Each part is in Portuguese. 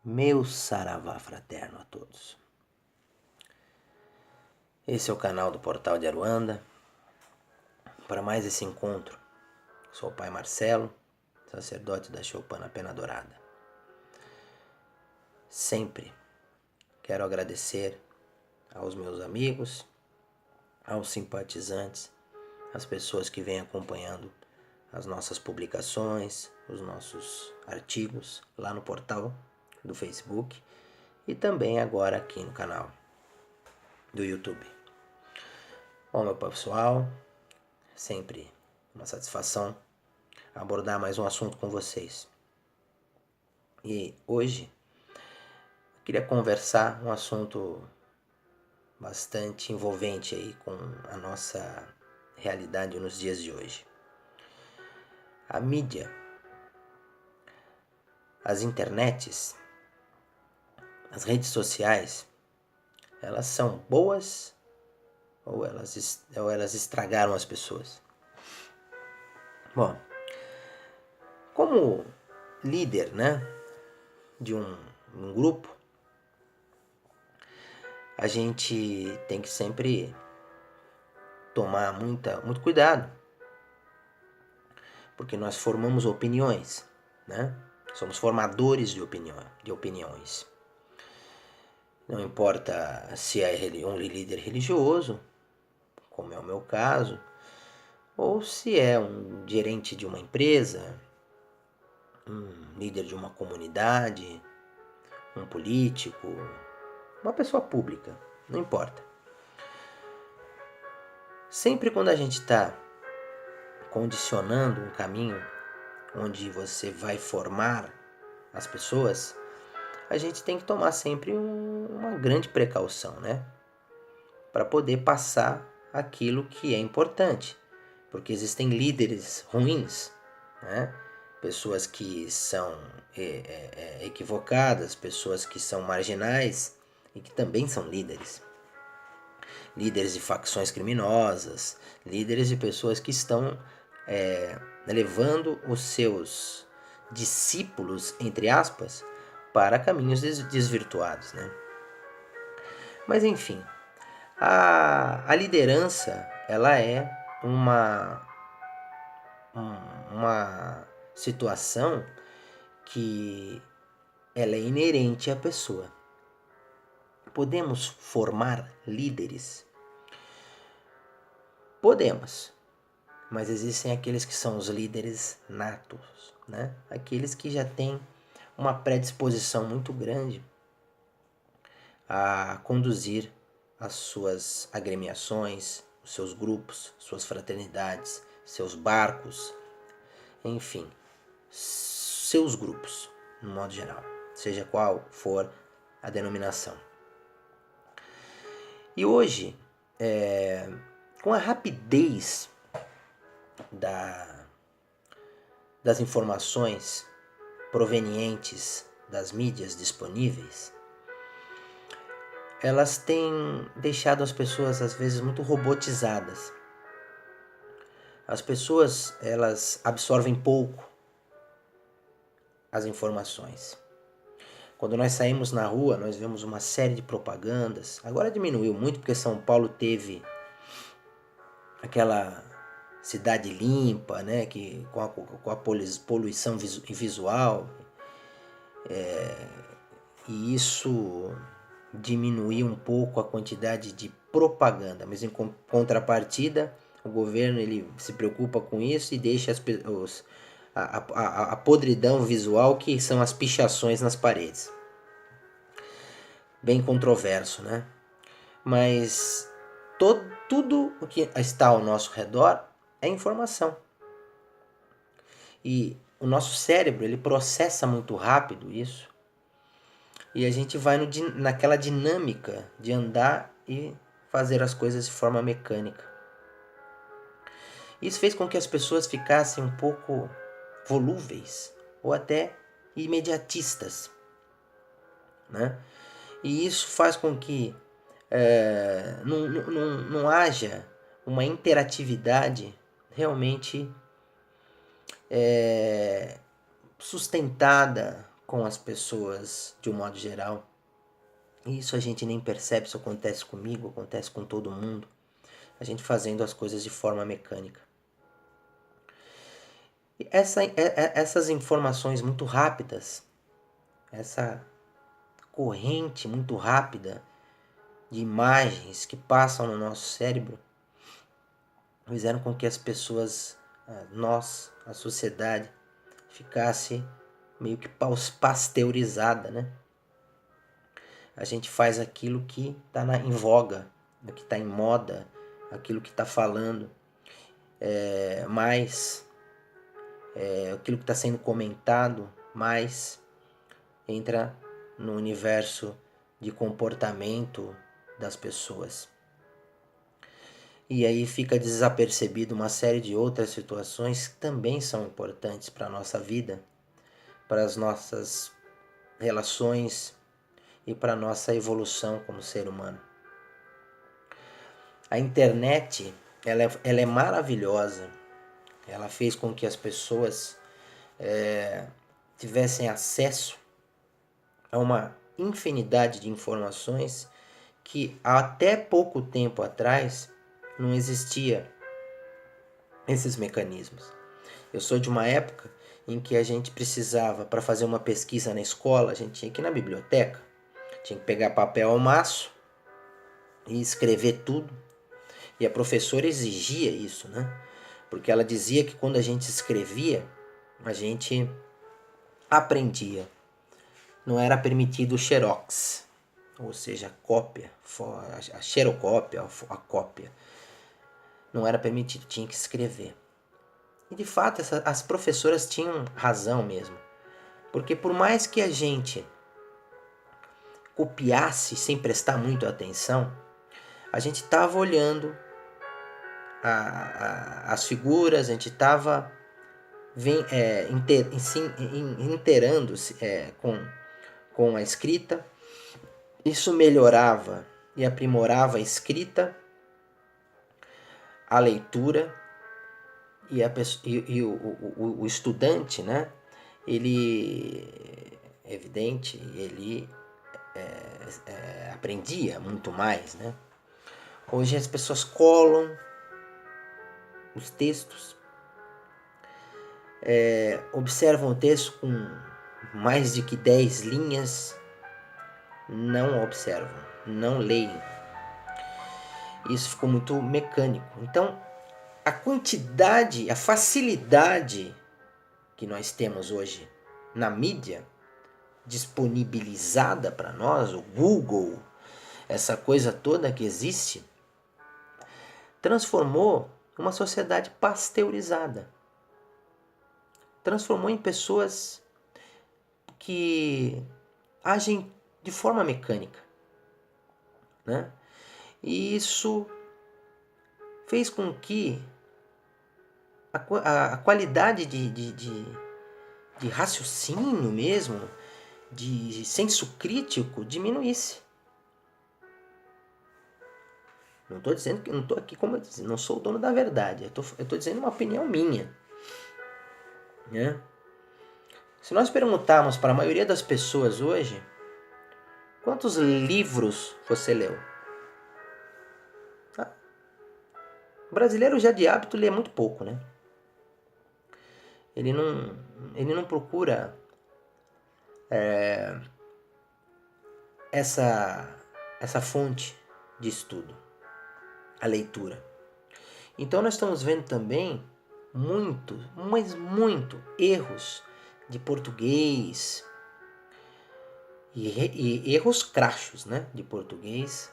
Meu saravá fraterno a todos. Esse é o canal do Portal de Aruanda. Para mais esse encontro, sou o Pai Marcelo, sacerdote da Choupana Pena Dourada. Sempre quero agradecer aos meus amigos, aos simpatizantes, às pessoas que vêm acompanhando as nossas publicações, os nossos artigos lá no portal do Facebook e também agora aqui no canal do YouTube. Bom, meu pessoal, sempre uma satisfação abordar mais um assunto com vocês. E hoje eu queria conversar um assunto bastante envolvente aí com a nossa realidade nos dias de hoje. A mídia, as internets, as redes sociais, elas são boas ou elas estragaram as pessoas? Bom, como líder, de um grupo, a gente tem que sempre tomar muito cuidado, porque nós formamos opiniões, Somos formadores de opiniões. Não importa se é um líder religioso, como é o meu caso, ou se é um gerente de uma empresa, um líder de uma comunidade, um político, uma pessoa pública, não importa. Sempre quando a gente está condicionando um caminho onde você vai formar as pessoas, a gente tem que tomar sempre uma grande precaução, para poder passar aquilo que é importante. Porque existem líderes ruins, pessoas que são equivocadas, pessoas que são marginais e que também são líderes. Líderes de facções criminosas, líderes de pessoas que estão levando os seus discípulos, entre aspas, para caminhos desvirtuados. Mas enfim, a liderança, ela é uma situação que ela é inerente à pessoa. Podemos formar líderes? Podemos, mas existem aqueles que são os líderes natos, Aqueles que já têm uma predisposição muito grande a conduzir as suas agremiações, os seus grupos, suas fraternidades, seus barcos, enfim, seus grupos, no modo geral, seja qual for a denominação. E hoje, com a rapidez das informações provenientes das mídias disponíveis, elas têm deixado as pessoas às vezes muito robotizadas. As pessoas, elas absorvem pouco as informações. Quando nós saímos na rua, nós vemos uma série de propagandas. Agora diminuiu muito porque São Paulo teve aquela cidade limpa, que com a poluição visual. E isso diminuiu um pouco a quantidade de propaganda, mas em contrapartida, o governo ele se preocupa com isso e deixa a podridão visual, que são as pichações nas paredes. Bem controverso, Mas tudo o que está ao nosso redor é informação. E o nosso cérebro, ele processa muito rápido isso. E a gente vai naquela dinâmica de andar e fazer as coisas de forma mecânica. Isso fez com que as pessoas ficassem um pouco volúveis ou até imediatistas, E isso faz com que não haja uma interatividade realmente sustentada, com as pessoas de um modo geral. E isso a gente nem percebe, isso acontece comigo, acontece com todo mundo. A gente fazendo as coisas de forma mecânica. E essas informações muito rápidas, essa corrente muito rápida de imagens que passam no nosso cérebro, fizeram com que as pessoas, nós, a sociedade, ficasse meio que pasteurizada, né? A gente faz aquilo que está em voga, o que está em moda, aquilo que está falando, aquilo que está sendo comentado, mais entra no universo de comportamento das pessoas. E aí fica desapercebido uma série de outras situações que também são importantes para a nossa vida, para as nossas relações e para a nossa evolução como ser humano. A internet, ela é maravilhosa. Ela fez com que as pessoas tivessem acesso a uma infinidade de informações que até pouco tempo atrás não existia esses mecanismos. Eu sou de uma época em que a gente precisava, para fazer uma pesquisa na escola, a gente tinha que ir na biblioteca, tinha que pegar papel ao maço e escrever tudo. E a professora exigia isso, né? Porque ela dizia que quando a gente escrevia, a gente aprendia. Não era permitido o xerox, ou seja, a cópia, a xerocópia, a cópia. Não era permitido, tinha que escrever. E de fato, as professoras tinham razão mesmo. Porque por mais que a gente copiasse sem prestar muito atenção, a gente estava olhando as figuras, a gente estava inteirando-se com a escrita. Isso melhorava e aprimorava a escrita, a leitura, e o estudante, né? Ele, é evidente, ele aprendia muito mais, né? Hoje as pessoas colam os textos, observam o texto com mais de que 10 linhas, não observam, não leem. Isso ficou muito mecânico. Então, a quantidade, a facilidade que nós temos hoje na mídia disponibilizada para nós, o Google, essa coisa toda que existe, transformou uma sociedade pasteurizada. Transformou em pessoas que agem de forma mecânica, né? E isso fez com que a qualidade de raciocínio mesmo, de senso crítico, diminuísse. Não estou dizendo que não estou aqui, como eu disse, não sou o dono da verdade. Eu estou dizendo uma opinião minha, né? Se nós perguntarmos para a maioria das pessoas hoje, quantos livros você leu? O brasileiro já de hábito lê muito pouco, né? Ele não procura essa fonte de estudo, a leitura. Então nós estamos vendo também muito erros de português e erros crachos, né, de português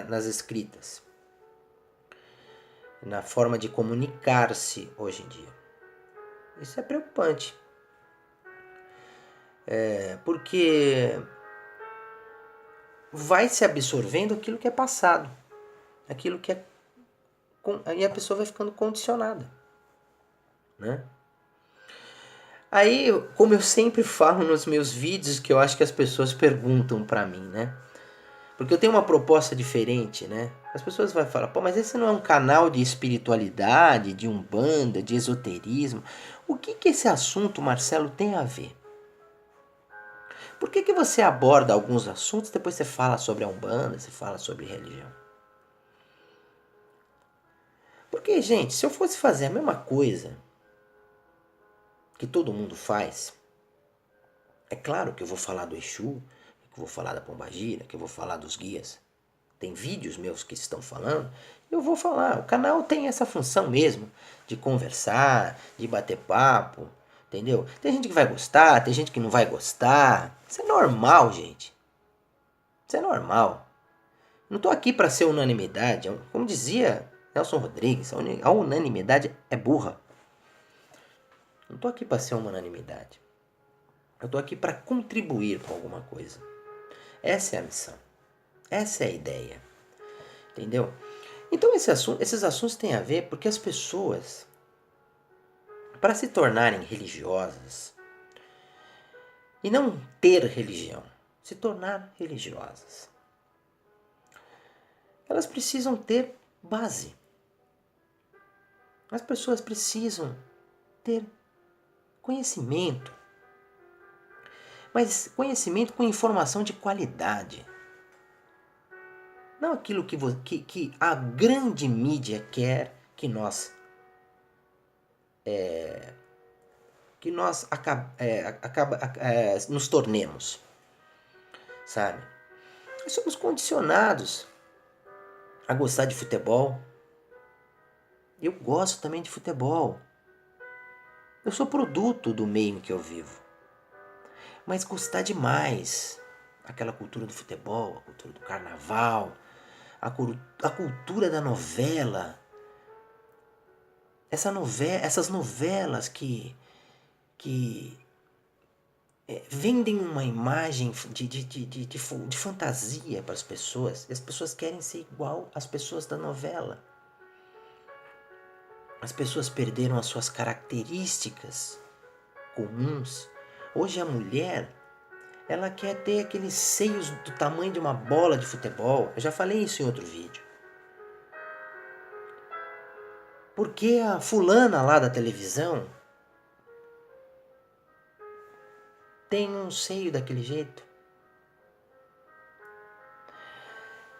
nas escritas, na forma de comunicar-se hoje em dia. Isso é preocupante. Porque vai se absorvendo aquilo que é passado, aquilo que aí a pessoa vai ficando condicionada, né? Aí, como eu sempre falo nos meus vídeos, que eu acho que as pessoas perguntam pra mim, né? Porque eu tenho uma proposta diferente, né? As pessoas vão falar, pô, mas esse não é um canal de espiritualidade, de umbanda, de esoterismo. O que esse assunto, Marcelo, tem a ver? Por que você aborda alguns assuntos e depois você fala sobre a umbanda, você fala sobre religião? Porque, gente, se eu fosse fazer a mesma coisa que todo mundo faz, é claro que eu vou falar do Exu, que eu vou falar da Pombagira, que eu vou falar dos guias. Tem vídeos meus que estão falando, eu vou falar. O canal tem essa função mesmo, de conversar, de bater papo, entendeu? Tem gente que vai gostar, tem gente que não vai gostar. Isso é normal, gente. Isso é normal. Não tô aqui para ser unanimidade. Como dizia Nelson Rodrigues, a unanimidade é burra. Não tô aqui para ser uma unanimidade. Eu tô aqui para contribuir com alguma coisa. Essa é a missão. Essa é a ideia. Entendeu? Então esses assuntos têm a ver porque as pessoas, para se tornarem religiosas, e não ter religião, se tornar religiosas, elas precisam ter base. As pessoas precisam ter conhecimento, mas conhecimento com informação de qualidade. Não aquilo que a grande mídia quer que nós nos tornemos, sabe? Nós somos condicionados a gostar de futebol. Eu gosto também de futebol. Eu sou produto do meio em que eu vivo. Mas gostar demais, aquela cultura do futebol, a cultura do carnaval, a cultura da novela, essas novelas que vendem uma imagem de fantasia para as pessoas. E as pessoas querem ser igual às pessoas da novela. As pessoas perderam as suas características comuns. Hoje a mulher, ela quer ter aqueles seios do tamanho de uma bola de futebol. Eu já falei isso em outro vídeo. Porque a fulana lá da televisão tem um seio daquele jeito.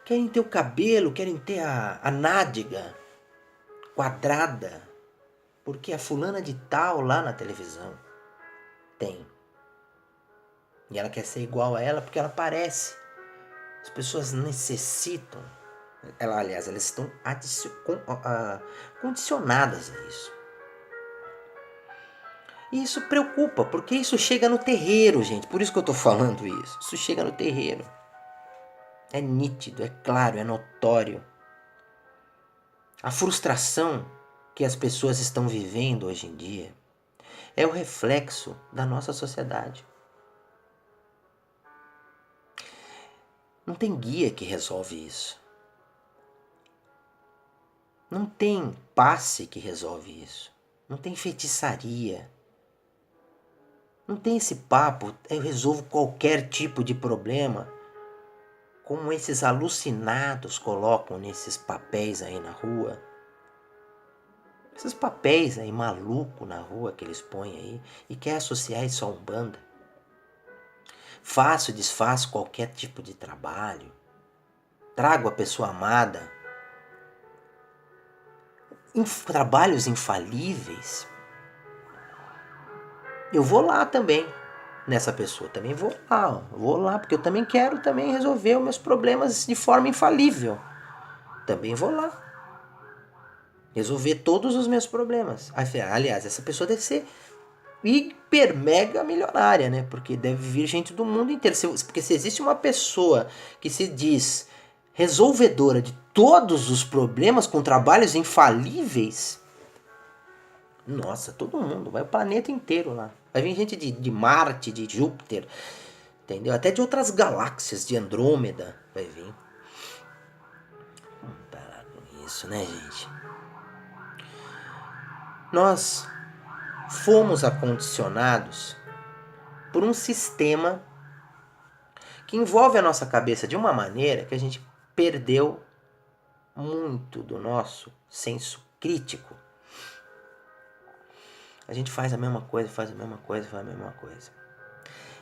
Querem ter o cabelo, querem ter a nádega quadrada. Porque a fulana de tal lá na televisão tem. E ela quer ser igual a ela porque ela parece. As pessoas necessitam. Aliás, elas estão condicionadas a isso. E isso preocupa, porque isso chega no terreiro, gente. Por isso que eu estou falando isso. Isso chega no terreiro. É nítido, é claro, é notório. A frustração que as pessoas estão vivendo hoje em dia é o reflexo da nossa sociedade. Não tem guia que resolve isso. Não tem passe que resolve isso. Não tem feitiçaria. Não tem esse papo, eu resolvo qualquer tipo de problema, como esses alucinados colocam nesses papéis aí na rua. Esses papéis aí maluco na rua que eles põem aí e quer associar isso a Umbanda. Faço, desfaço qualquer tipo de trabalho. Trago a pessoa amada. Trabalhos infalíveis. Eu vou lá também nessa pessoa, também vou lá, porque eu também quero também resolver os meus problemas de forma infalível. Também vou lá resolver todos os meus problemas. Aliás, essa pessoa deve ser hiper mega milionária, né? Porque deve vir gente do mundo inteiro. Porque se existe uma pessoa que se diz resolvedora de todos os problemas com trabalhos infalíveis, nossa, todo mundo, vai o planeta inteiro lá. Vai vir gente de Marte, de Júpiter, entendeu? Até de outras galáxias, de Andrômeda, vai vir. Vamos parar com isso, né, gente? Nós fomos acondicionados por um sistema que envolve a nossa cabeça de uma maneira que a gente perdeu muito do nosso senso crítico. A gente faz a mesma coisa, faz a mesma coisa, faz a mesma coisa.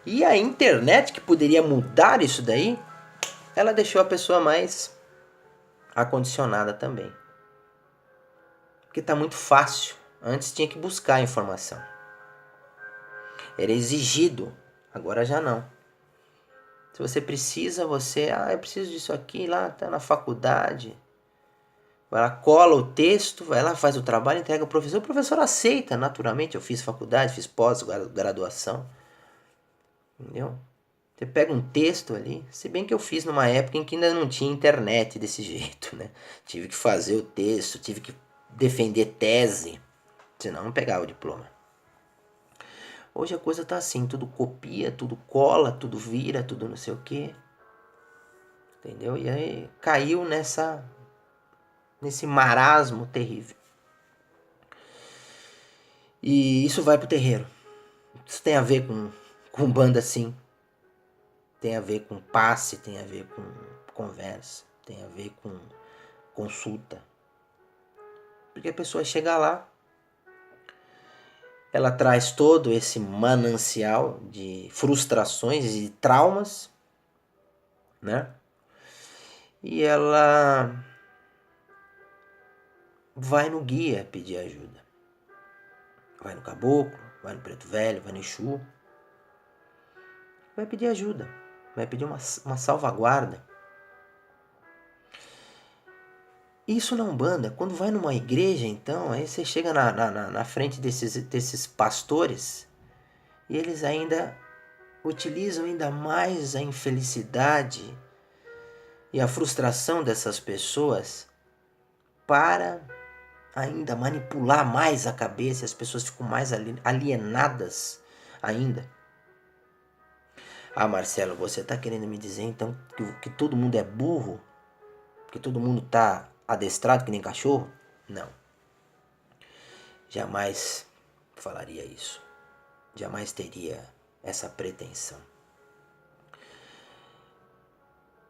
E a internet, que poderia mudar isso daí, ela deixou a pessoa mais acondicionada também. Porque está muito fácil. Antes tinha que buscar a informação. Era exigido. Agora já não. Se você precisa, eu preciso disso aqui, lá tá na faculdade. Vai lá, cola o texto, vai lá, faz o trabalho, entrega ao professor. O professor aceita, naturalmente. Eu fiz faculdade, fiz pós-graduação. Entendeu? Você pega um texto ali, se bem que eu fiz numa época em que ainda não tinha internet desse jeito, né? Tive que fazer o texto, tive que defender tese, senão não pegava o diploma. Hoje a coisa tá assim, tudo copia, tudo cola, tudo vira, tudo não sei o quê. Entendeu? E aí caiu nesse marasmo terrível. E isso vai pro terreiro. Isso tem a ver com banda sim. Tem a ver com passe, tem a ver com conversa, tem a ver com consulta. Porque a pessoa chega lá, ela traz todo esse manancial de frustrações e traumas, né? E ela vai no guia pedir ajuda. Vai no caboclo, vai no preto velho, vai no Exu. Vai pedir ajuda, vai pedir uma salvaguarda. Isso na Umbanda, quando vai numa igreja, então, aí você chega na frente desses pastores e eles ainda utilizam ainda mais a infelicidade e a frustração dessas pessoas para ainda manipular mais a cabeça, e as pessoas ficam mais alienadas ainda. Ah, Marcelo, você está querendo me dizer então que todo mundo é burro? Que todo mundo está adestrado que nem cachorro? Não. Jamais falaria isso. Jamais teria essa pretensão.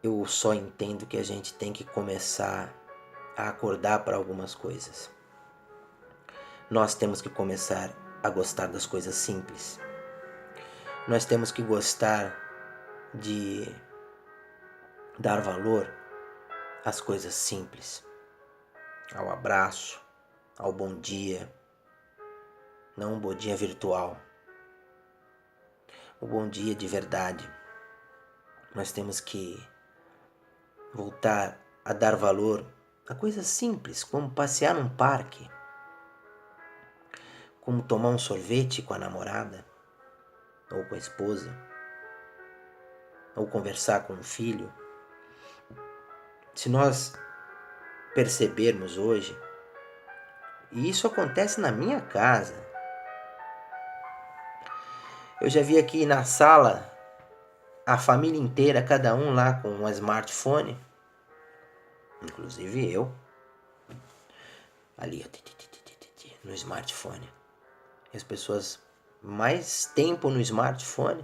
Eu só entendo que a gente tem que começar a acordar para algumas coisas. Nós temos que começar a gostar das coisas simples. Nós temos que gostar de dar valor às coisas simples. Ao abraço, ao bom dia. Não um bom dia virtual. O bom dia de verdade. Nós temos que voltar a dar valor a coisas simples, como passear num parque, como tomar um sorvete com a namorada, ou com a esposa, ou conversar com o filho. Se nós percebermos hoje, e isso acontece na minha casa, eu já vi aqui na sala a família inteira, cada um lá com um smartphone, inclusive eu, ali no smartphone. As pessoas mais tempo no smartphone,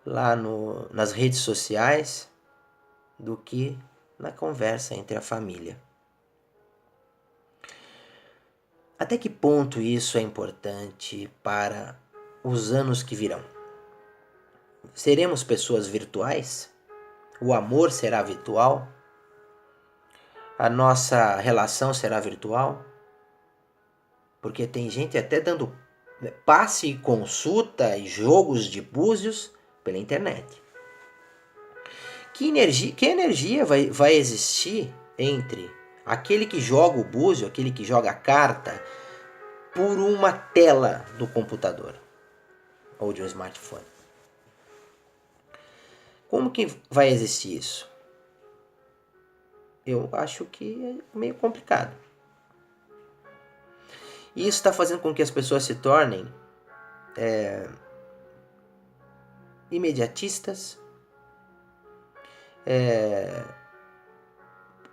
lá nas redes sociais, do que na conversa entre a família. Até que ponto isso é importante para os anos que virão? Seremos pessoas virtuais? O amor será virtual? A nossa relação será virtual? Porque tem gente até dando passe e consulta e jogos de búzios pela internet. Que energia vai existir entre aquele que joga o búzio, aquele que joga a carta, por uma tela do computador ou de um smartphone? Como que vai existir isso? Eu acho que é meio complicado. E isso está fazendo com que as pessoas se tornem imediatistas,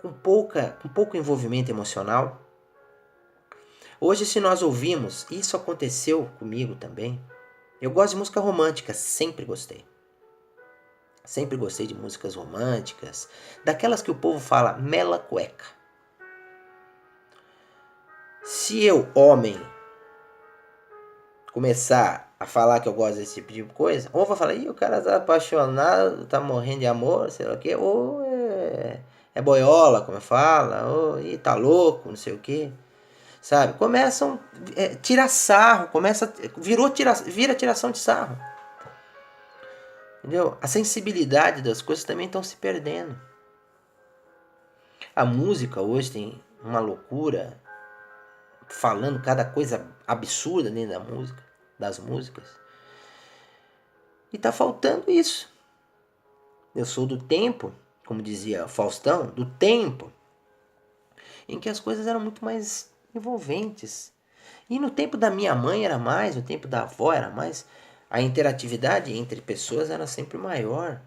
com pouco envolvimento emocional. Hoje, se nós ouvimos, isso aconteceu comigo também. Eu gosto de música romântica, sempre gostei. Sempre gostei de músicas românticas, daquelas que o povo fala mela cueca. Se eu, homem, começar a falar que eu gosto desse tipo de coisa, ou vou falar, ih, o cara tá apaixonado, tá morrendo de amor, sei lá o quê, ou é boiola, como fala, ou ih, tá louco, não sei o quê. Sabe? Começam a tirar sarro, vira tiração de sarro. Entendeu? A sensibilidade das coisas também estão se perdendo. A música hoje tem uma loucura, falando cada coisa absurda dentro da música, das músicas. E tá faltando isso. Eu sou do tempo, como dizia Faustão, do tempo em que as coisas eram muito mais envolventes. E no tempo da minha mãe era mais, no tempo da avó era mais. A interatividade entre pessoas era sempre maior.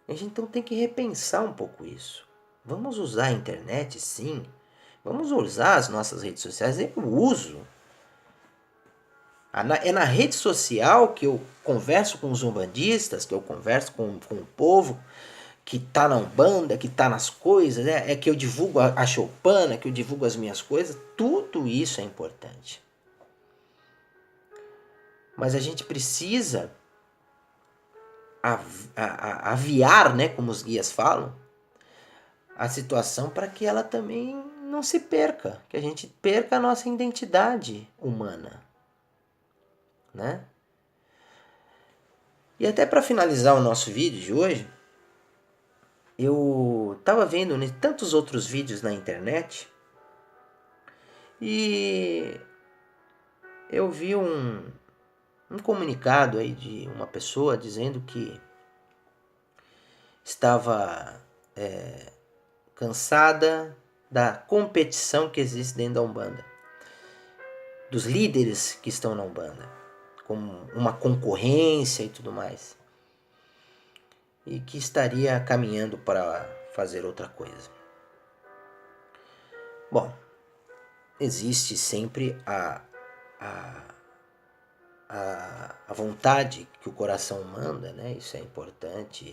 A gente então tem que repensar um pouco isso. Vamos usar a internet, sim. Vamos usar as nossas redes sociais. Eu uso. É na rede social que eu converso com os umbandistas, que eu converso com o povo que tá na Umbanda, que tá nas coisas, né? É que eu divulgo a choupana, que eu divulgo as minhas coisas. Tudo isso é importante. Mas a gente precisa aviar, né, como os guias falam, a situação para que ela também não se perca, que a gente perca a nossa identidade humana, né? E até para finalizar o nosso vídeo de hoje, eu estava vendo tantos outros vídeos na internet e eu vi um comunicado aí de uma pessoa dizendo que estava cansada da competição que existe dentro da Umbanda, dos líderes que estão na Umbanda, como uma concorrência e tudo mais, e que estaria caminhando para fazer outra coisa. Bom, existe sempre a vontade que o coração manda, né? Isso é importante,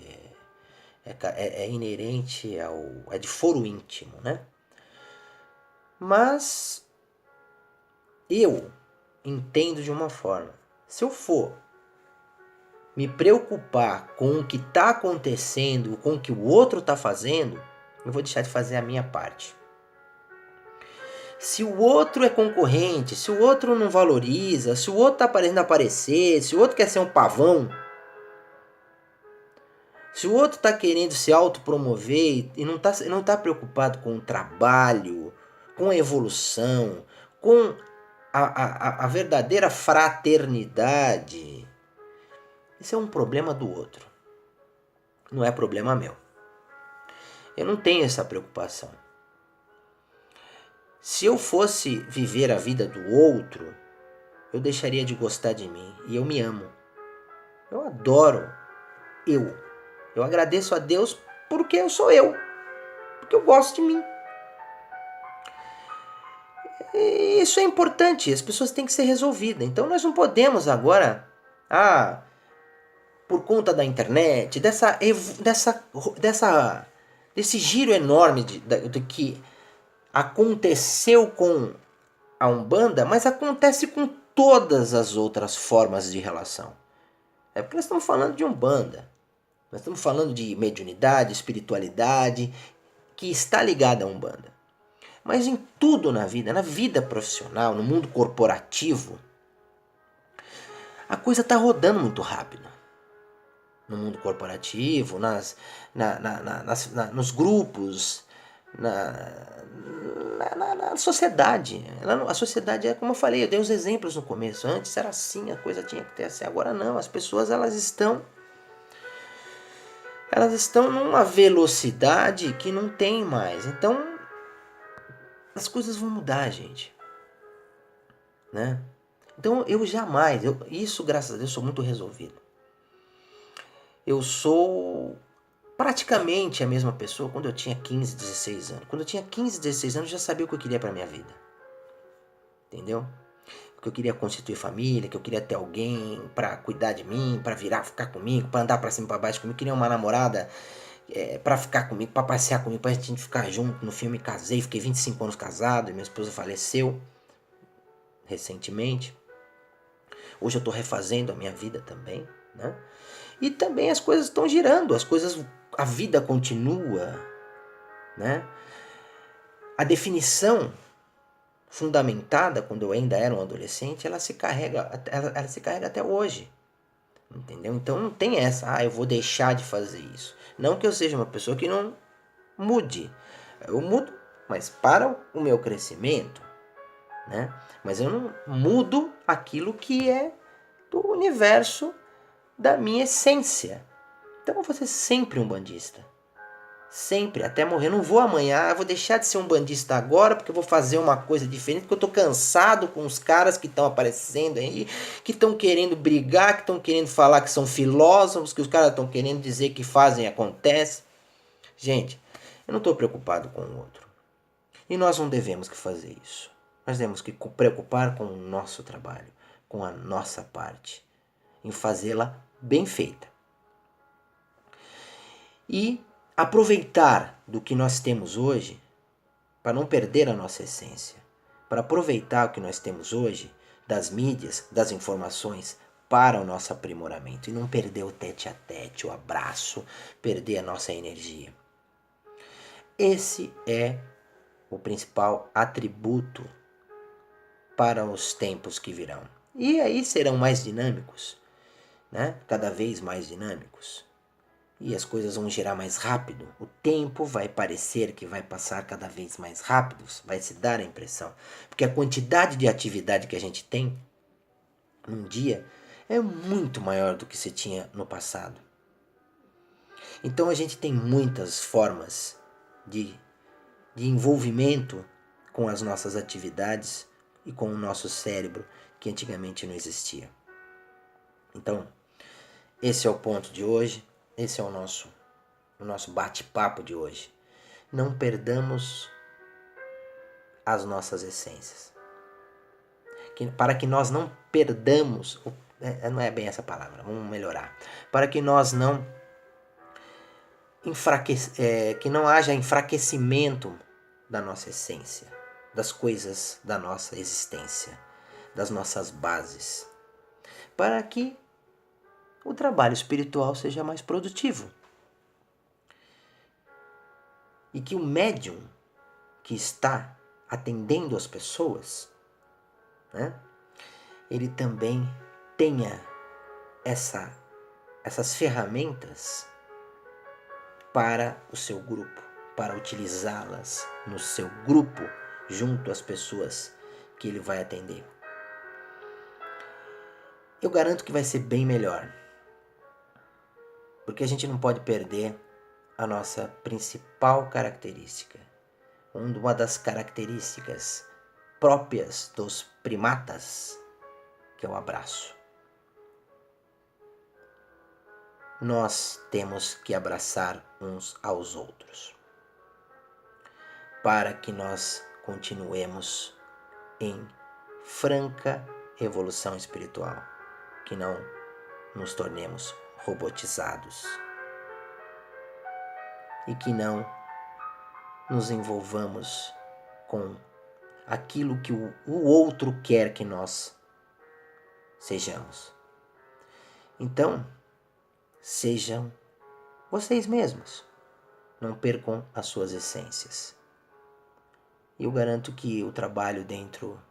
é inerente é de foro íntimo, né? Mas eu entendo de uma forma. Se eu for me preocupar com o que está acontecendo, com o que o outro está fazendo, eu vou deixar de fazer a minha parte. Se o outro é concorrente, se o outro não valoriza, se o outro está parecendo aparecer, se o outro quer ser um pavão, se o outro está querendo se autopromover e não tá preocupado com o trabalho, com a evolução, com a verdadeira fraternidade, isso é um problema do outro. Não é problema meu. Eu não tenho essa preocupação. Se eu fosse viver a vida do outro, eu deixaria de gostar de mim. E eu me amo. Eu adoro eu. Eu agradeço a Deus porque eu sou eu. Porque eu gosto de mim. E isso é importante. As pessoas têm que ser resolvidas. Então nós não podemos agora... por conta da internet, desse giro enorme de que aconteceu com a Umbanda, mas acontece com todas as outras formas de relação. É porque nós estamos falando de Umbanda. Nós estamos falando de mediunidade, espiritualidade, que está ligada à Umbanda. Mas em tudo na vida profissional, no mundo corporativo, a coisa está rodando muito rápido. No mundo corporativo, nos grupos, na sociedade. A sociedade é como eu falei, eu dei os exemplos no começo. Antes era assim, a coisa tinha que ter assim. Agora não, as pessoas elas estão numa velocidade que não tem mais. Então as coisas vão mudar, gente, né? Então eu jamais, isso graças a Deus sou muito resolvido. Eu sou praticamente a mesma pessoa quando eu tinha 15, 16 anos. Quando eu tinha 15, 16 anos, eu já sabia o que eu queria para minha vida. Entendeu? que eu queria constituir família, que eu queria ter alguém para cuidar de mim, para ficar comigo, para andar para cima e para baixo comigo. Eu queria uma namorada para ficar comigo, para passear comigo, pra gente ficar junto. No filme casei, fiquei 25 anos casado e minha esposa faleceu recentemente. Hoje eu estou refazendo a minha vida também, né? E também as coisas estão girando, a vida continua, né? A definição fundamentada quando eu ainda era um adolescente, ela se carrega até hoje, entendeu? Então não tem essa, eu vou deixar de fazer isso. Não que eu seja uma pessoa que não mude, eu mudo, mas para o meu crescimento, né? Mas eu não mudo aquilo que é do universo da minha essência. Então eu vou ser sempre um bandista. Sempre, até morrer. Eu não vou amanhã, vou deixar de ser um bandista agora porque eu vou fazer uma coisa diferente, porque eu tô cansado com os caras que estão aparecendo aí, que estão querendo brigar, que estão querendo falar que são filósofos, que os caras estão querendo dizer que fazem e acontece. Gente, eu não estou preocupado com o outro. E nós não devemos que fazer isso. Nós temos que preocupar com o nosso trabalho, com a nossa parte, em fazê-la bem feita. E aproveitar do que nós temos hoje, para não perder a nossa essência, para aproveitar o que nós temos hoje, das mídias, das informações, para o nosso aprimoramento e não perder o tete a tete, o abraço, perder a nossa energia. Esse é o principal atributo para os tempos que virão. E aí serão mais dinâmicos, né? Cada vez mais dinâmicos. E as coisas vão girar mais rápido. O tempo vai parecer que vai passar cada vez mais rápido, vai se dar a impressão. Porque a quantidade de atividade que a gente tem num dia é muito maior do que se tinha no passado. Então a gente tem muitas formas de envolvimento com as nossas atividades e com o nosso cérebro que antigamente não existia. Então, esse é o ponto de hoje, esse é o nosso bate-papo de hoje. Não perdamos as nossas essências. Para que nós não perdamos, não é bem essa palavra, vamos melhorar. Para que nós não que não haja enfraquecimento da nossa essência, das coisas da nossa existência, das nossas bases, para que o trabalho espiritual seja mais produtivo. E que o médium que está atendendo as pessoas, né, ele também tenha essas ferramentas para o seu grupo, para utilizá-las no seu grupo, junto às pessoas que ele vai atender. Eu garanto que vai ser bem melhor, porque a gente não pode perder a nossa principal característica, uma das características próprias dos primatas, que é o abraço. Nós temos que abraçar uns aos outros, para que nós continuemos em franca evolução espiritual, que não nos tornemos robotizados e que não nos envolvamos com aquilo que o outro quer que nós sejamos. Então, sejam vocês mesmos, não percam as suas essências. E eu garanto que o trabalho dentro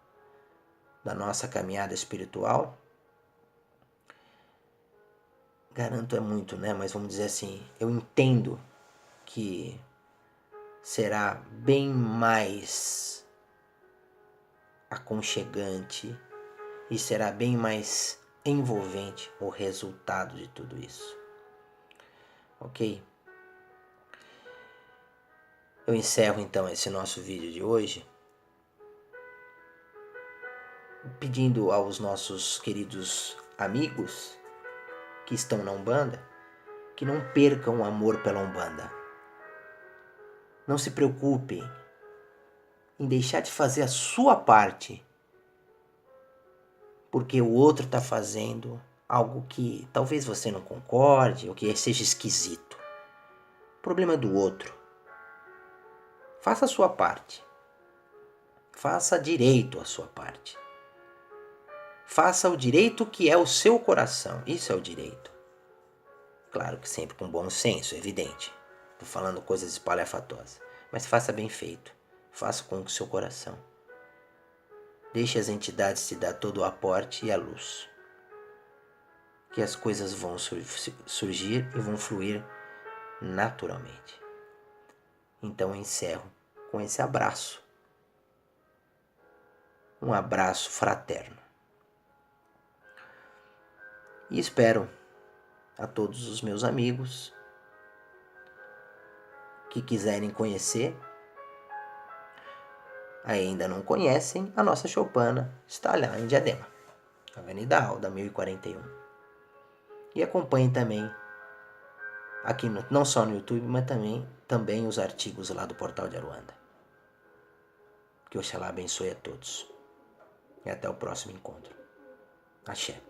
da nossa caminhada espiritual, garanto é muito, né? Mas vamos dizer assim, eu entendo que será bem mais aconchegante e será bem mais envolvente o resultado de tudo isso. Ok? Eu encerro então esse nosso vídeo de hoje pedindo aos nossos queridos amigos que estão na Umbanda que não percam o amor pela Umbanda. Não se preocupem em deixar de fazer a sua parte porque o outro está fazendo algo que talvez você não concorde ou que seja esquisito. O problema é do outro. Faça a sua parte. Faça direito a sua parte. Faça o direito que é o seu coração. Isso é o direito. Claro que sempre com bom senso, é evidente. Estou falando coisas espalhafatosas. Mas faça bem feito. Faça com o seu coração. Deixe as entidades te dar todo o aporte e a luz. Que as coisas vão surgir e vão fluir naturalmente. Então eu encerro com esse abraço. Um abraço fraterno. E espero a todos os meus amigos que quiserem conhecer, ainda não conhecem, a nossa choupana está lá em Diadema, Avenida Alda, 1041. E acompanhem também, aqui não só no YouTube, mas também os artigos lá do Portal de Aruanda. Que Oxalá abençoe a todos. E até o próximo encontro. Axé.